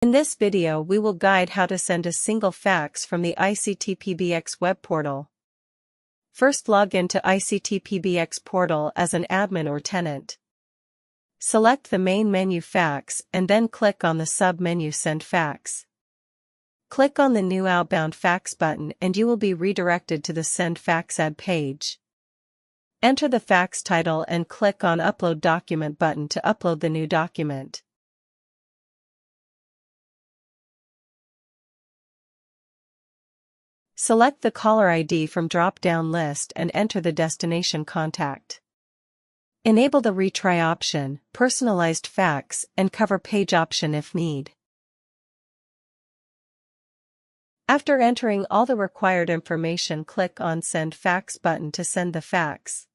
In this video we will guide how to send a single fax from the ICTPbx web portal. First, log into ICTPbx portal as an admin or tenant. Select the main menu Fax and then click on the sub-menu Send Fax. Click on the new Outbound Fax button and you will be redirected to the Send Fax ad page. Enter the fax title and click on Upload Document button to upload the new document. Select the caller ID from drop-down list and enter the destination contact. Enable the Retry option, Personalized Fax, and Cover Page option if need. After entering all the required information, click on Send Fax button to send the fax.